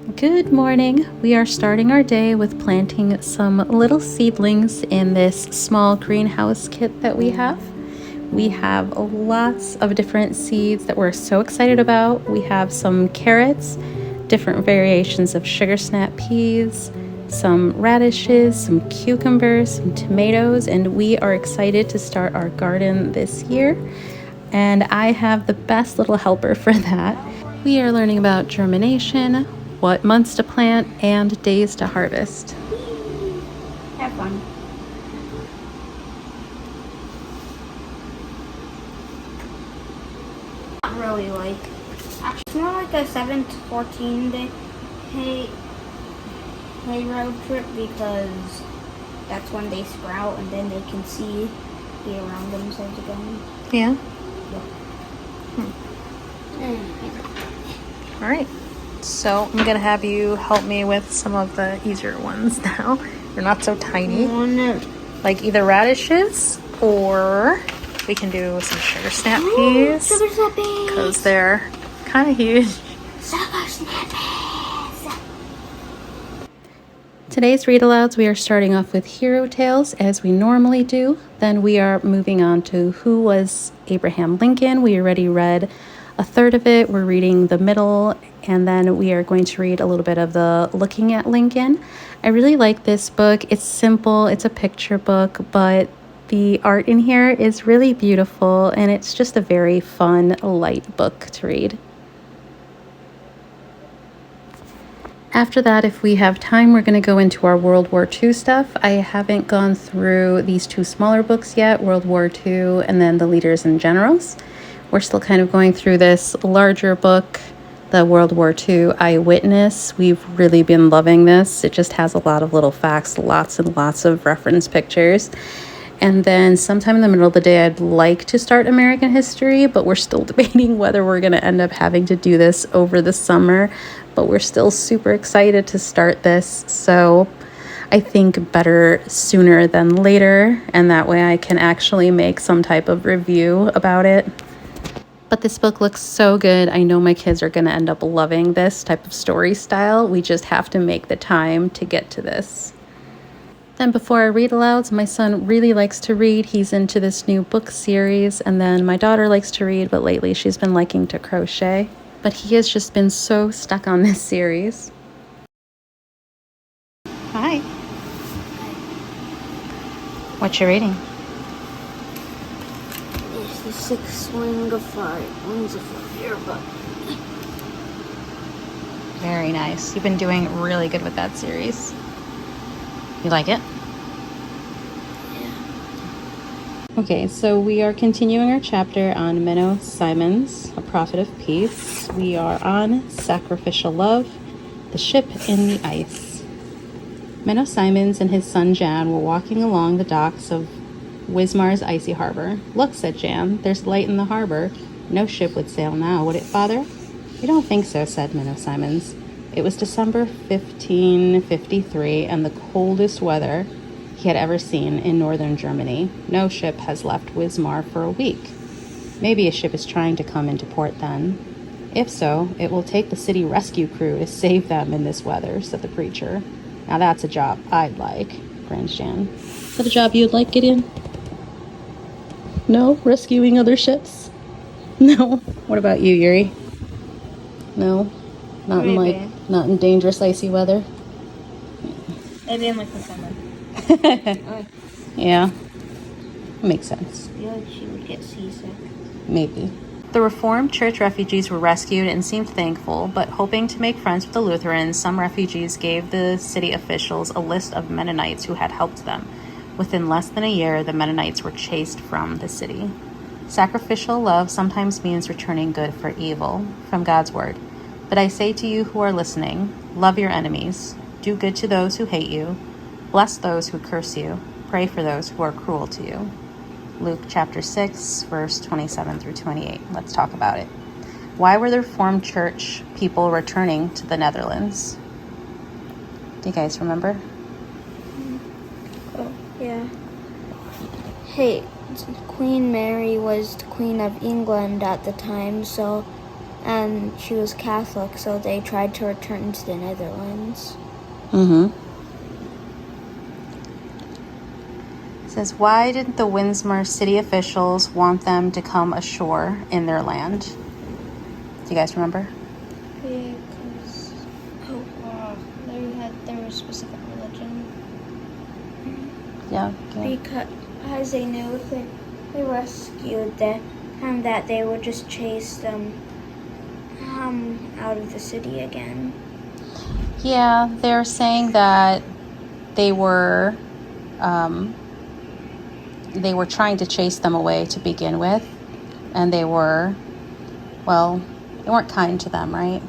Good morning. We are starting our day with planting some little seedlings in this small greenhouse kit that we have. We have lots of different seeds that we're so excited about. We have some carrots, different variations of sugar snap peas, some radishes, some cucumbers, some tomatoes, and we are excited to start our garden this year. And I have the best little helper for that. We are learning about germination, what months to plant, and days to harvest. Have fun. Not really like, actually it's more like a 7 to 14 day hay road trip because that's when they sprout and then they can be around themselves again. Yeah? Mm. All right. So I'm going to have you help me with some of the easier ones now. They're not so tiny. Like either radishes or we can do some sugar snap peas. Sugar snap peas! Because they're kind of huge. Sugar snap peas! Today's read alouds, we are starting off with hero tales as we normally do. Then we are moving on to Who Was Abraham Lincoln. We already read a third of it. We're reading the middle, and then we are going to read a little bit of the Looking at Lincoln. I really like this book. It's simple, it's a picture book, but the art in here is really beautiful, and it's just a very fun, light book to read. After that, if we have time, we're going to go into our World War II stuff. I haven't gone through these two smaller books yet, World War II and then the Leaders and Generals. We're still kind of going through this larger book, the World War II Eyewitness. We've really been loving this. It just has a lot of little facts, lots and lots of reference pictures. And then sometime in the middle of the day, I'd like to start American history, but we're still debating whether we're going to end up having to do this over the summer. But we're still super excited to start this. So I think better sooner than later. And that way I can actually make some type of review about it. But this book looks so good. I know my kids are going to end up loving this type of story style. We just have to make the time to get to this. Then before I read alouds, my son really likes to read. He's into this new book series. And then my daughter likes to read, but lately she's been liking to crochet. But he has just been so stuck on this series. Hi. What you reading? It's the 6 Wings of Fire book. Very nice. You've been doing really good with that series. You like it? Okay, so we are continuing our chapter on Menno Simons, a prophet of peace. We are on Sacrificial Love, the ship in the ice. Menno Simons and his son Jan were walking along the docks of Wismar's icy harbor. "Look," said Jan, "there's light in the harbor. No ship would sail now, would it, father?" "We don't think so," said Menno Simons. It was December 1553 and the coldest weather he had ever seen in northern Germany. No ship has left Wismar for a week. Maybe a ship is trying to come into port then. If so, it will take the city rescue crew to save them in this weather, said the preacher. Now that's a job I'd like, grinned Jan. Is that a job you'd like, Gideon? No? Rescuing other ships? No. What about you, Yuri? No? Not in dangerous icy weather? Maybe in like the summer. Yeah, makes sense. I feel like she would get seasick. Maybe. The Reformed Church refugees were rescued and seemed thankful, but hoping to make friends with the Lutherans, some refugees gave the city officials a list of Mennonites who had helped them. Within less than a year, the Mennonites were chased from the city. Sacrificial love sometimes means returning good for evil, from God's word. But I say to you who are listening, love your enemies, do good to those who hate you, bless those who curse you, pray for those who are cruel to you. Luke chapter 6, verse 27 through 28. Let's talk about it. Why were the Reformed Church people returning to the Netherlands? Do you guys remember? Oh, yeah. Hey, Queen Mary was the Queen of England at the time, so and she was Catholic, so they tried to return to the Netherlands. It says, why didn't the Ierrands+More city officials want them to come ashore in their land? Do you guys remember? Because they were a specific religion. Yeah. Because they knew if they rescued them, that they would just chase them out of the city again. Yeah, they're saying that they were trying to chase them away to begin with, and they weren't kind to them, right?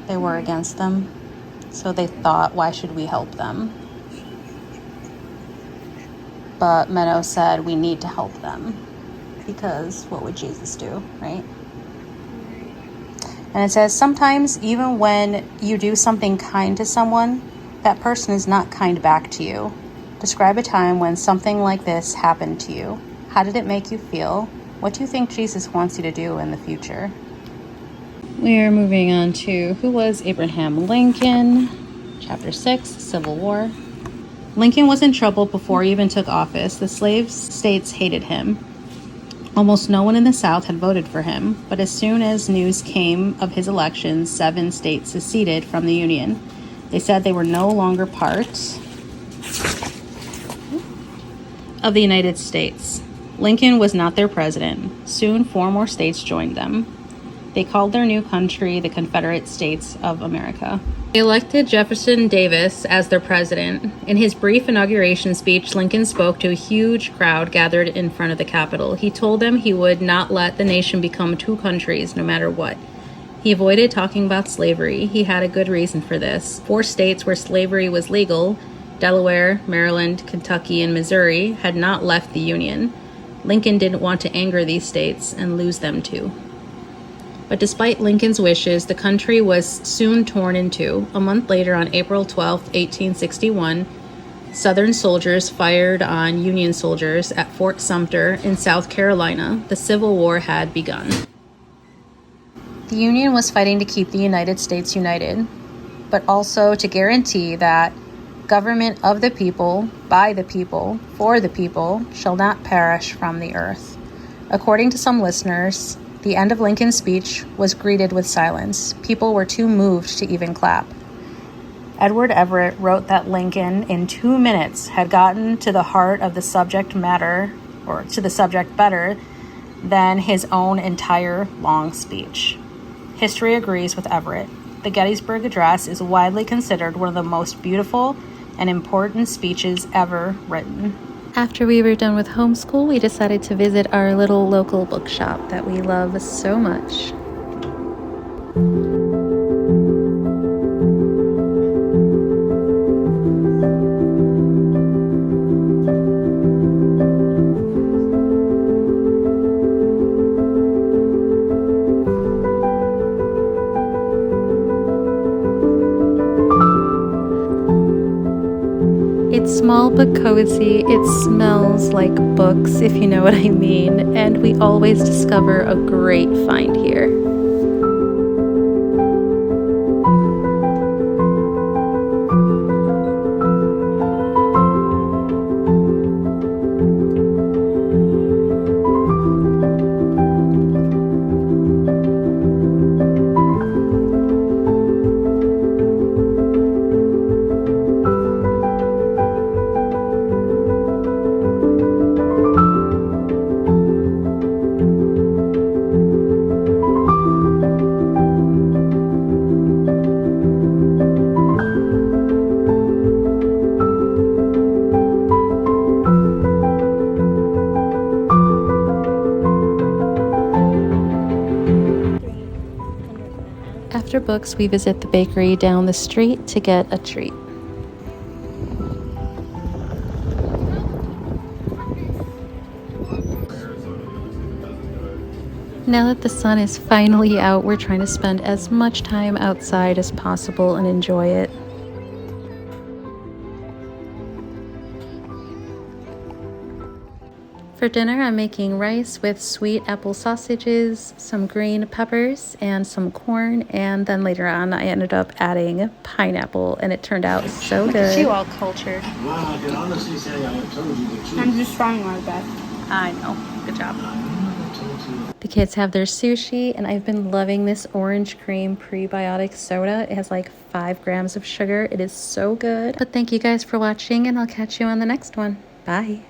They were against them, so they thought, why should we help them? But Menno said, we need to help them, because what would Jesus do, right? And it says, sometimes even when you do something kind to someone, that person is not kind back to you. Describe a time when something like this happened to you. How did it make you feel? What do you think Jesus wants you to do in the future? We are moving on to who was Abraham Lincoln, Chapter 6, Civil War. Lincoln was in trouble before he even took office. The slave states hated him. Almost no one in the South had voted for him, but as soon as news came of his election, 7 states seceded from the Union. They said they were no longer part of the United States. Lincoln was not their president. Soon 4 more states joined them. They called their new country the Confederate States of America. They elected Jefferson Davis as their president. In his brief inauguration speech, Lincoln spoke to a huge crowd gathered in front of the Capitol. He told them he would not let the nation become 2 countries, no matter what. He avoided talking about slavery. He had a good reason for this. 4 states where slavery was legal, Delaware, Maryland, Kentucky, and Missouri, had not left the Union. Lincoln didn't want to anger these states and lose them too. But despite Lincoln's wishes, the country was soon torn in 2. A month later, on April 12, 1861, Southern soldiers fired on Union soldiers at Fort Sumter in South Carolina. The Civil War had begun. The Union was fighting to keep the United States united, but also to guarantee that government of the people, by the people, for the people, shall not perish from the earth. According to some listeners, the end of Lincoln's speech was greeted with silence. People were too moved to even clap. Edward Everett wrote that Lincoln, in 2 minutes, had gotten to the heart of the subject matter, or to the subject better than his own entire long speech. History agrees with Everett. The Gettysburg Address is widely considered one of the most beautiful and important speeches ever written. After we were done with homeschool, we decided to visit our little local bookshop that we love so much. It's small but cozy. It smells like books, if you know what I mean, and we always discover a great find here. After books, we visit the bakery down the street to get a treat. Now that the sun is finally out, we're trying to spend as much time outside as possible and enjoy it. For dinner, I'm making rice with sweet apple sausages, some green peppers, and some corn. And then later on, I ended up adding pineapple, and it turned out so Look at good. you all cultured. Well, I can honestly say I have told you the truth. I'm just trying my best. I know. Good job. I never told you. The kids have their sushi, and I've been loving this orange cream prebiotic soda. It has like 5 grams of sugar. It is so good. But thank you guys for watching, and I'll catch you on the next one. Bye.